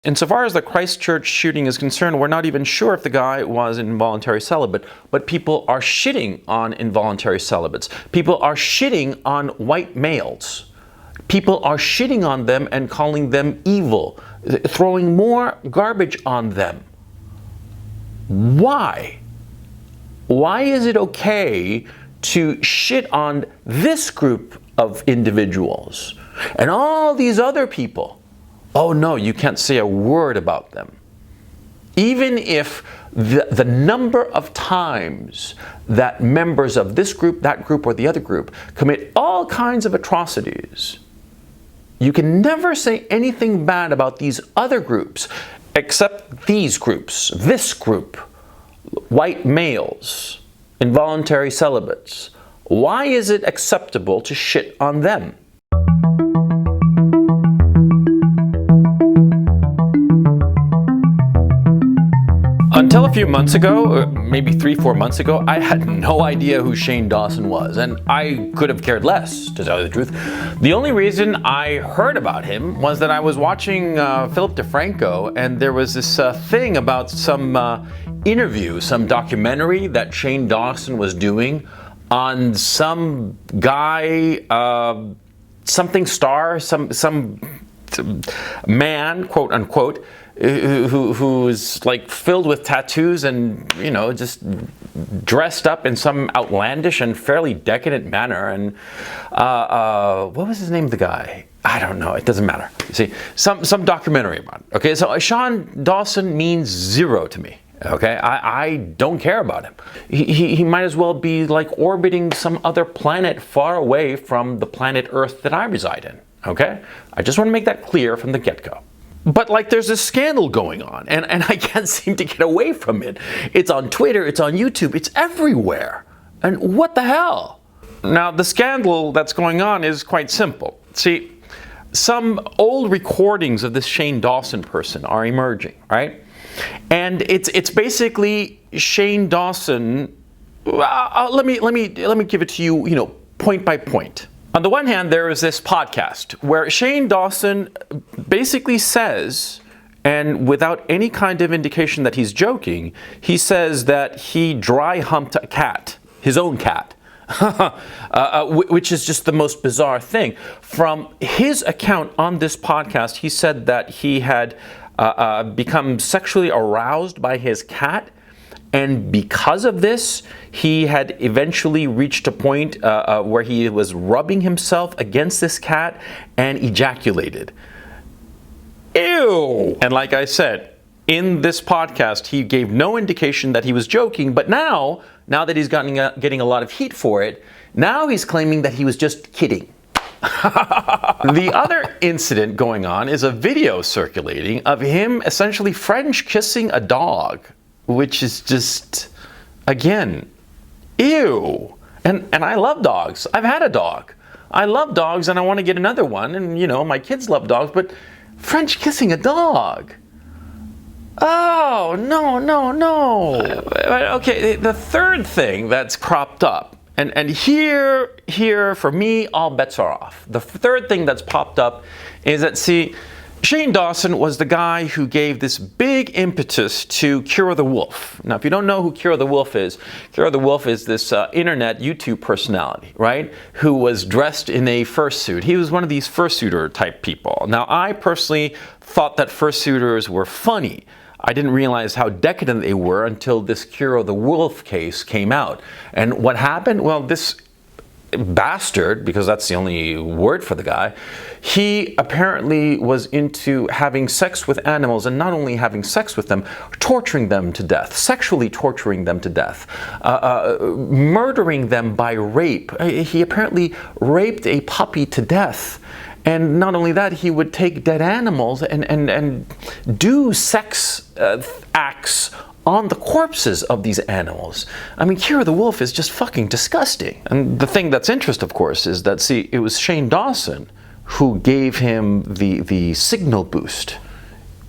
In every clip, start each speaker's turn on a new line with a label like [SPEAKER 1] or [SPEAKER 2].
[SPEAKER 1] Insofar as the Christchurch shooting is concerned, we're not even sure if the guy was an involuntary celibate, but people are shitting on involuntary celibates. People are shitting on white males. People are shitting on them and calling them evil, throwing more garbage on them. Why? Why is it okay to shit on this group of individuals and all these other people? Oh no, you can't say a word about them. Even if the number of times that members of this group, that group, or the other group commit all kinds of atrocities, you can never say anything bad about these other groups, except these groups, this group, white males, involuntary celibates. Why is it acceptable to shit on them? Until a few months ago, maybe 3-4 months ago, I had no idea who Shane Dawson was, and I could have cared less, to tell you the truth. The only reason I heard about him was that I was watching Philip DeFranco, and there was this thing about some interview, some documentary that Shane Dawson was doing on some guy, something star, some man, quote unquote, who is like filled with tattoos and, you know, just dressed up in some outlandish and fairly decadent manner. And what was his name of the guy? I don't know. It doesn't matter. You see, some documentary about it. Okay, so Shane Dawson means zero to me. Okay, I don't care about him. He might as well be like orbiting some other planet far away from the planet Earth that I reside in. Okay, I just want to make that clear from the get-go. But like there's this scandal going on and I can't seem to get away from it. It's on Twitter, it's on YouTube, it's everywhere. And what the hell? Now the scandal that's going on is quite simple. See, some old recordings of this Shane Dawson person are emerging, right? And it's basically Shane Dawson. Let me give it to you, you know, point by point. On the one hand, there is this podcast where Shane Dawson basically says, and without any kind of indication that he's joking, he says that he dry humped a cat, his own cat, which is just the most bizarre thing. From his account on this podcast, he said that he had become sexually aroused by his cat. And because of this, he had eventually reached a point where he was rubbing himself against this cat and ejaculated. Ew! And like I said, in this podcast, he gave no indication that he was joking, but now that he's getting a lot of heat for it, now he's claiming that he was just kidding. The other incident going on is a video circulating of him essentially French kissing a dog, which is just, again, ew. And I love dogs. I've had a dog. I love dogs and I want to get another one. And, you know, my kids love dogs, but French kissing a dog. Oh, no. Okay, the third thing that's cropped up, and here, for me, all bets are off. The third thing that's popped up is that, see, Shane Dawson was the guy who gave this big impetus to Cure the Wolf. Now, if you don't know who Cure the Wolf is this internet YouTube personality, right? Who was dressed in a fursuit. He was one of these fursuiter type people. Now, I personally thought that fursuiters were funny. I didn't realize how decadent they were until this Cure the Wolf case came out. And what happened? Well, this bastard, because that's the only word for the guy, he apparently was into having sex with animals, and not only having sex with them, torturing them to death, sexually torturing them to death, murdering them by rape. He apparently raped a puppy to death. And not only that, he would take dead animals and do sex acts on the corpses of these animals. I mean, Cure the Wolf is just fucking disgusting. And the thing that's interesting, of course, is that, see, it was Shane Dawson who gave him the signal boost.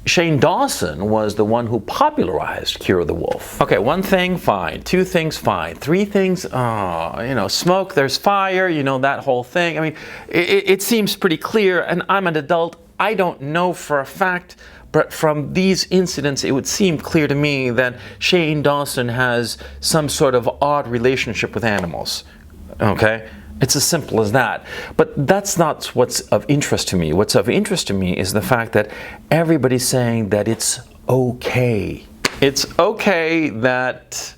[SPEAKER 1] Shane Dawson was the one who popularized Cure the Wolf. Okay, one thing, fine. Two things, fine. Three things, smoke, there's fire, that whole thing. I mean, it seems pretty clear, and I'm an adult. I don't know for a fact, but from these incidents, it would seem clear to me that Shane Dawson has some sort of odd relationship with animals. Okay? It's as simple as that. But that's not what's of interest to me. What's of interest to me is the fact that everybody's saying that it's okay. It's okay that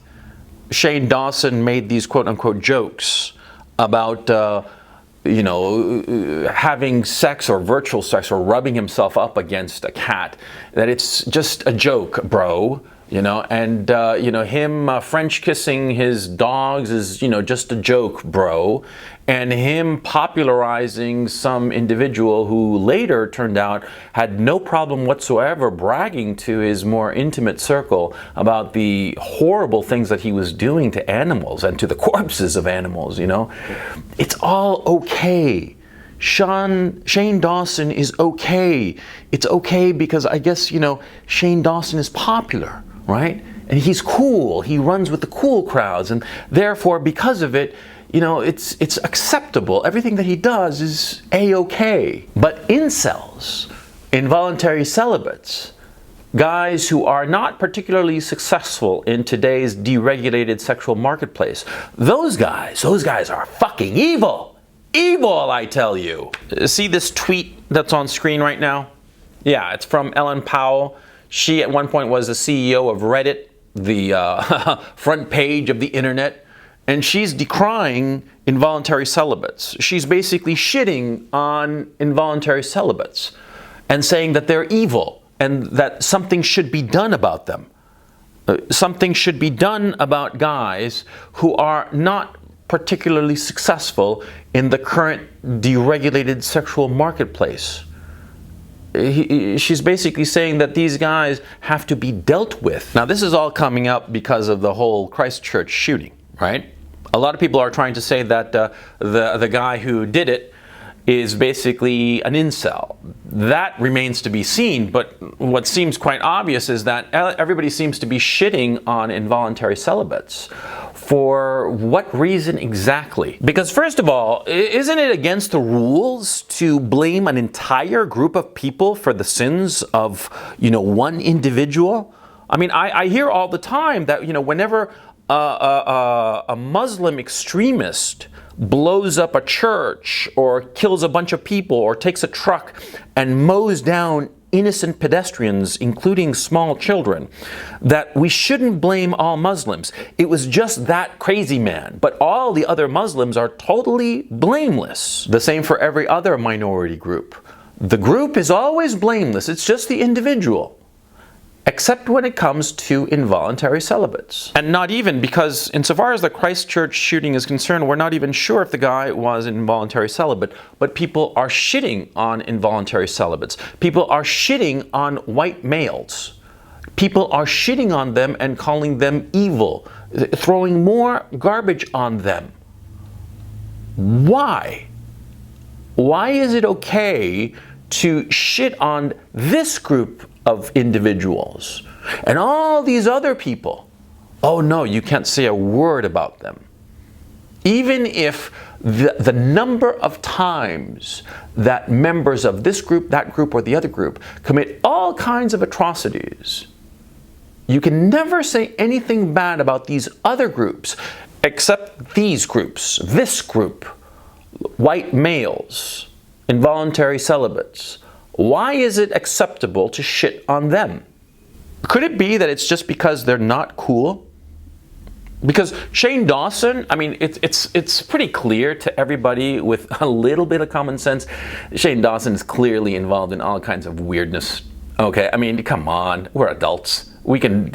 [SPEAKER 1] Shane Dawson made these quote-unquote jokes about having sex or virtual sex or rubbing himself up against a cat, that it's just a joke, bro, and him French kissing his dogs is, just a joke, bro, and him popularizing some individual who later turned out had no problem whatsoever bragging to his more intimate circle about the horrible things that he was doing to animals and to the corpses of animals, It's all okay. Shane Dawson is okay. It's okay because I guess, Shane Dawson is popular, right? And he's cool. He runs with the cool crowds, and therefore, because of it, it's acceptable. Everything that he does is A-okay. But incels, involuntary celibates, guys who are not particularly successful in today's deregulated sexual marketplace, those guys are fucking evil. Evil, I tell you. See this tweet that's on screen right now? Yeah, it's from Ellen Powell. She at one point was the CEO of Reddit, the front page of the internet. And she's decrying involuntary celibates. She's basically shitting on involuntary celibates and saying that they're evil and that something should be done about them. Something should be done about guys who are not particularly successful in the current deregulated sexual marketplace. She's basically saying that these guys have to be dealt with. Now, this is all coming up because of the whole Christchurch shooting, right? A lot of people are trying to say that the guy who did it is basically an incel. That remains to be seen, but what seems quite obvious is that everybody seems to be shitting on involuntary celibates. For what reason exactly? Because first of all, isn't it against the rules to blame an entire group of people for the sins of, one individual? I mean, I hear all the time that, whenever a Muslim extremist blows up a church or kills a bunch of people or takes a truck and mows down innocent pedestrians, including small children, that we shouldn't blame all Muslims. It was just that crazy man, but all the other Muslims are totally blameless. The same for every other minority group. The group is always blameless. It's just the individual. Except when it comes to involuntary celibates. And not even, because insofar as the Christchurch shooting is concerned, we're not even sure if the guy was an involuntary celibate, but people are shitting on involuntary celibates. People are shitting on white males. People are shitting on them and calling them evil, throwing more garbage on them. Why? Why is it okay to shit on this group of individuals and all these other people? Oh no, you can't say a word about them. Even if the number of times that members of this group, that group, or the other group commit all kinds of atrocities, you can never say anything bad about these other groups, except these groups, this group, white males, involuntary celibates. Why is it acceptable to shit on them? Could it be that it's just because they're not cool? Because Shane Dawson, I mean, it's pretty clear to everybody with a little bit of common sense, Shane Dawson is clearly involved in all kinds of weirdness. Okay, I mean, come on, we're adults. We can,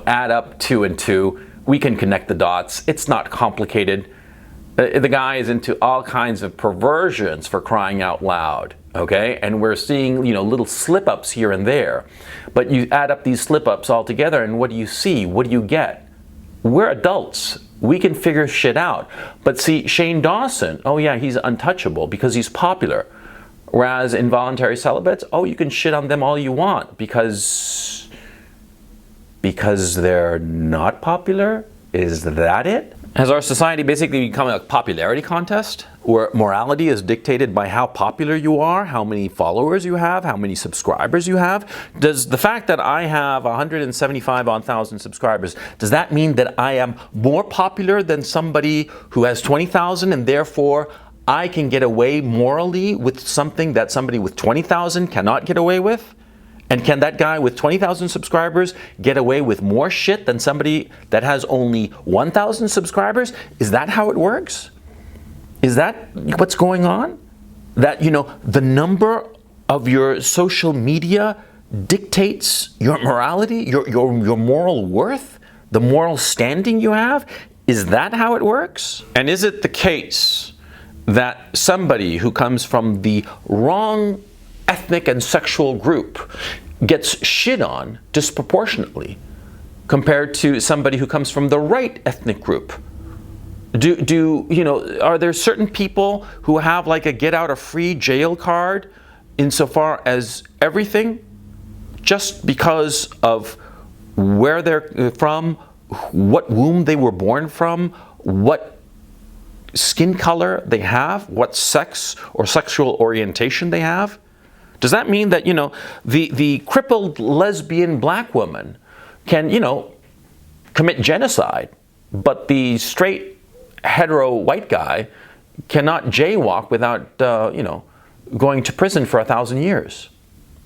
[SPEAKER 1] add up 2 and 2. We can connect the dots. It's not complicated. The guy is into all kinds of perversions, for crying out loud. Okay, and we're seeing, little slip-ups here and there. But you add up these slip-ups all together, and what do you see? What do you get? We're adults. We can figure shit out. But see, Shane Dawson, oh yeah, he's untouchable because he's popular. Whereas involuntary celibates, oh, you can shit on them all you want because they're not popular? Is that it? Has our society basically become a popularity contest where morality is dictated by how popular you are, how many followers you have, how many subscribers you have? Does the fact that I have 175,000 subscribers, does that mean that I am more popular than somebody who has 20,000 and therefore I can get away morally with something that somebody with 20,000 cannot get away with? And can that guy with 20,000 subscribers get away with more shit than somebody that has only 1,000 subscribers? Is that how it works? Is that what's going on? That, you know, the number of your social media dictates your morality, your moral worth, the moral standing you have? Is that how it works? And is it the case that somebody who comes from the wrong ethnic and sexual group gets shit on disproportionately compared to somebody who comes from the right ethnic group? Do you know, are there certain people who have like a get out of free jail card insofar as everything just because of where they're from, what womb they were born from, what skin color they have, what sex or sexual orientation they have? Does that mean that, you know, the crippled lesbian black woman can, you know, commit genocide, but the straight hetero white guy cannot jaywalk without, you know, going to prison for 1,000 years?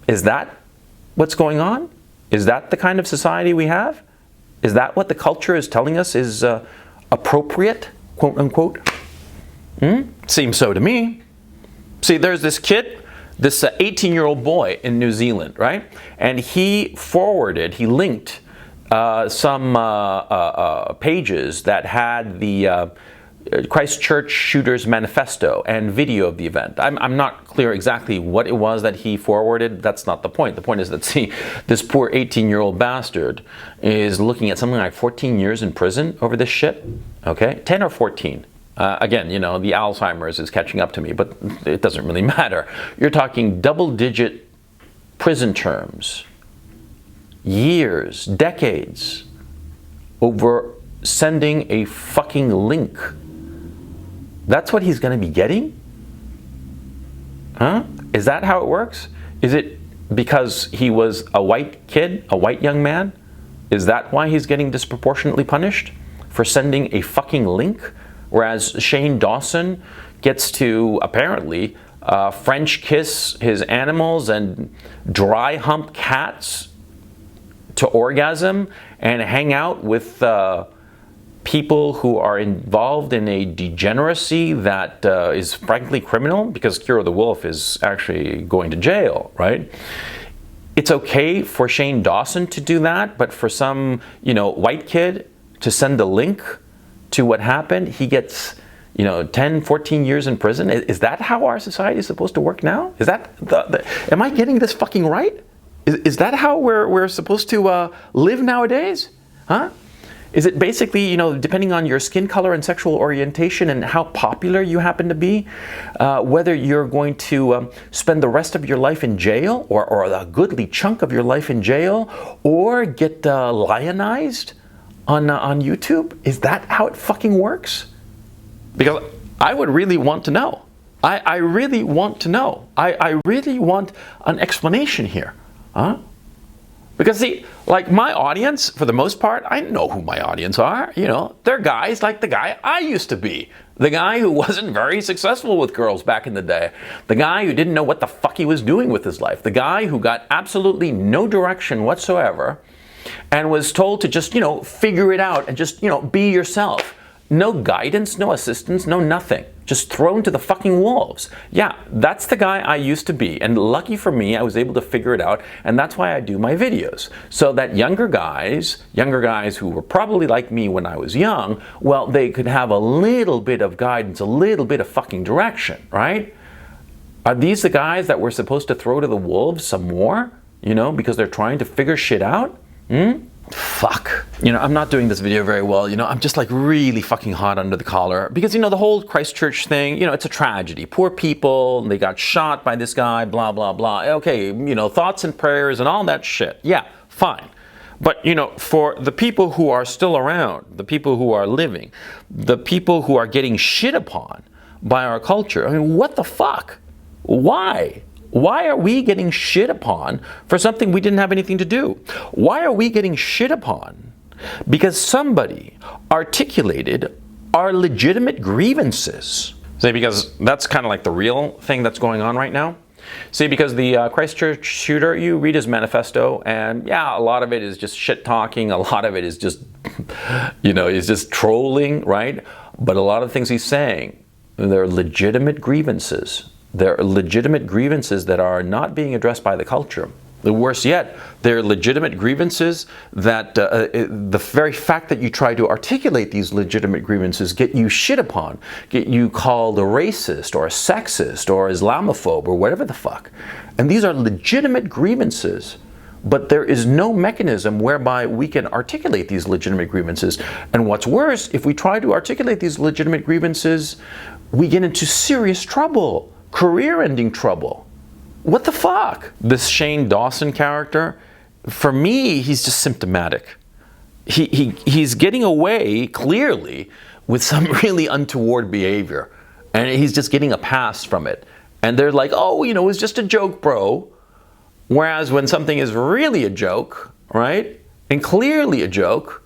[SPEAKER 1] Is that what's going on? Is that the kind of society we have? Is that what the culture is telling us is appropriate, quote unquote? Seems so to me. See, there's this kid, this 18-year-old boy in New Zealand, right? And he linked some pages that had the Christchurch shooters manifesto and video of the event. I'm not clear exactly what it was that he forwarded. That's not the point. The point is that, see, this poor 18-year-old bastard is looking at something like 14 years in prison over this shit, okay? 10 or 14. Again, you know, the Alzheimer's is catching up to me, but it doesn't really matter. You're talking double-digit prison terms, years, decades, over sending a fucking link. That's what he's going to be getting? Huh? Is that how it works? Is it because he was a white kid, a white young man? Is that why he's getting disproportionately punished for sending a fucking link? Whereas Shane Dawson gets to apparently French kiss his animals and dry hump cats to orgasm and hang out with people who are involved in a degeneracy that is frankly criminal, because Kira the Wolf is actually going to jail, right? It's okay for Shane Dawson to do that, but for some, you know, white kid to send a link to what happened, he gets, you know, 10, 14 years in prison. Is that how our society is supposed to work now? Is that, am I getting this fucking right? Is that how we're supposed to live nowadays? Huh? Is it basically, you know, depending on your skin color and sexual orientation and how popular you happen to be, whether you're going to spend the rest of your life in jail or a goodly chunk of your life in jail, or get lionized on YouTube? Is that how it fucking works? Because I would really want to know. I really want to know. I really want an explanation here. Huh? Because, see, like, my audience, for the most part, I know who my audience are. You know, they're guys like the guy I used to be. The guy who wasn't very successful with girls back in the day. The guy who didn't know what the fuck he was doing with his life. The guy who got absolutely no direction whatsoever and was told to just, you know, figure it out and just, you know, be yourself. No guidance, no assistance, no nothing. Just thrown to the fucking wolves. Yeah, that's the guy I used to be. And lucky for me, I was able to figure it out. And that's why I do my videos. So that younger guys who were probably like me when I was young, well, they could have a little bit of guidance, a little bit of fucking direction, right? Are these the guys that we're supposed to throw to the wolves some more? You know, because they're trying to figure shit out? Fuck. You know, I'm not doing this video very well. You know, I'm just like really fucking hot under the collar. Because, you know, the whole Christchurch thing, you know, it's a tragedy. Poor people, they got shot by this guy, blah, blah, blah. Okay, you know, thoughts and prayers and all that shit. Yeah, fine. But, you know, for the people who are still around, the people who are living, the people who are getting shit upon by our culture, I mean, what the fuck? Why? Why are we getting shit upon for something we didn't have anything to do? Why are we getting shit upon? Because somebody articulated our legitimate grievances. See, because that's kind of like the real thing that's going on right now. See, because the Christchurch shooter, you read his manifesto, and yeah, a lot of it is just shit talking, a lot of it is just, you know, he's just trolling, right? But a lot of things he's saying, they're legitimate grievances. They're legitimate grievances that are not being addressed by the culture. Worse yet, they're legitimate grievances that the very fact that you try to articulate these legitimate grievances get you shit upon, get you called a racist or a sexist or Islamophobe or whatever the fuck. And these are legitimate grievances, but there is no mechanism whereby we can articulate these legitimate grievances. And what's worse, if we try to articulate these legitimate grievances, we get into serious trouble. Career-ending trouble. What the fuck? This Shane Dawson character, for me, he's just symptomatic. He's getting away, clearly, with some really untoward behavior. And he's just getting a pass from it. And they're like, oh, you know, it's just a joke, bro. Whereas when something is really a joke, right, and clearly a joke,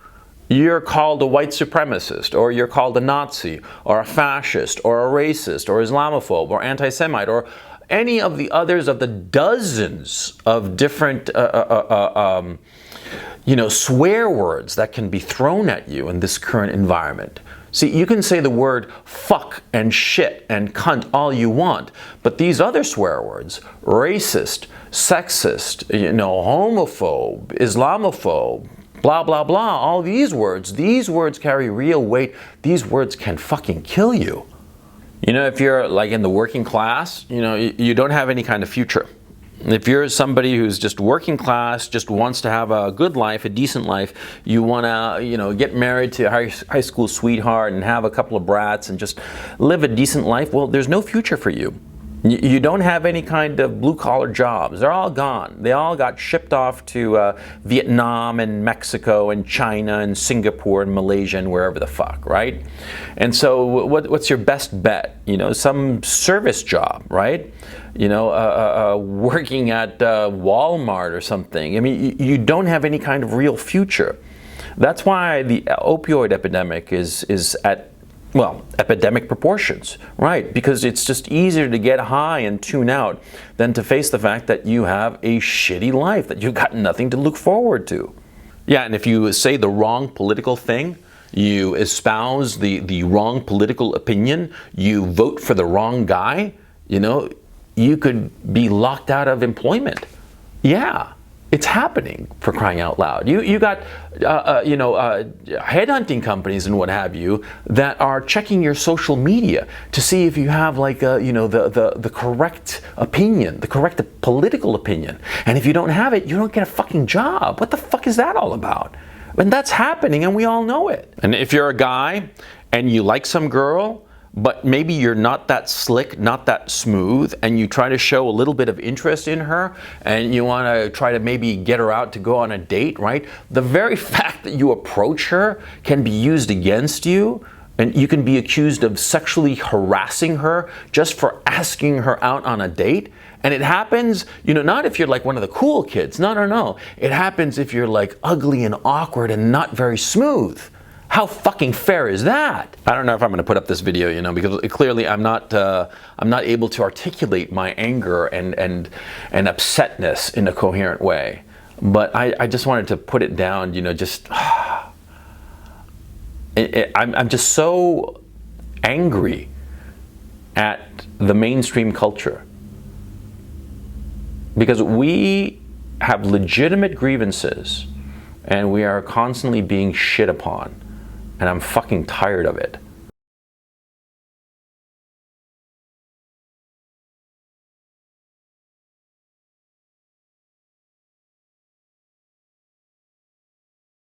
[SPEAKER 1] you're called a white supremacist, or you're called a Nazi, or a fascist, or a racist, or Islamophobe, or anti-Semite, or any of the others of the dozens of different, you know, swear words that can be thrown at you in this current environment. See, you can say the word fuck and shit and cunt all you want, but these other swear words, racist, sexist, you know, homophobe, Islamophobe, blah, blah, blah, all these words carry real weight. These words can fucking kill you. You know, if you're like in the working class, you know, you don't have any kind of future. If you're somebody who's just working class, just wants to have a good life, a decent life, you want to, you know, get married to a high school sweetheart and have a couple of brats and just live a decent life, well, there's no future for you. You don't have any kind of blue-collar jobs. They're all gone. They all got shipped off to Vietnam and Mexico and China and Singapore and Malaysia and wherever the fuck, right? And so what's your best bet? You know, some service job, right? You know, working at Walmart or something. I mean, you don't have any kind of real future. That's why the opioid epidemic is at, well, epidemic proportions, right? Because it's just easier to get high and tune out than to face the fact that you have a shitty life, that you've got nothing to look forward to. Yeah, and if you say the wrong political thing, you espouse the wrong political opinion, you vote for the wrong guy, you know, you could be locked out of employment. Yeah. It's happening, for crying out loud. You got, you know, headhunting companies and what have you that are checking your social media to see if you have like, you know, the correct opinion, the correct political opinion. And if you don't have it, you don't get a fucking job. What the fuck is that all about? And that's happening, and we all know it. And if you're a guy and you like some girl, but maybe you're not that slick, not that smooth, and you try to show a little bit of interest in her, and you want to try to maybe get her out to go on a date, right? The very fact that you approach her can be used against you, and you can be accused of sexually harassing her just for asking her out on a date. And it happens, you know, not if you're like one of the cool kids. No. It happens if you're like ugly and awkward and not very smooth. How fucking fair is that? I don't know if I'm going to put up this video, you know, because clearly I'm not able to articulate my anger and upsetness in a coherent way. But I just wanted to put it down, you know, just I'm just so angry at the mainstream culture because we have legitimate grievances and we are constantly being shit upon. And I'm fucking tired of it.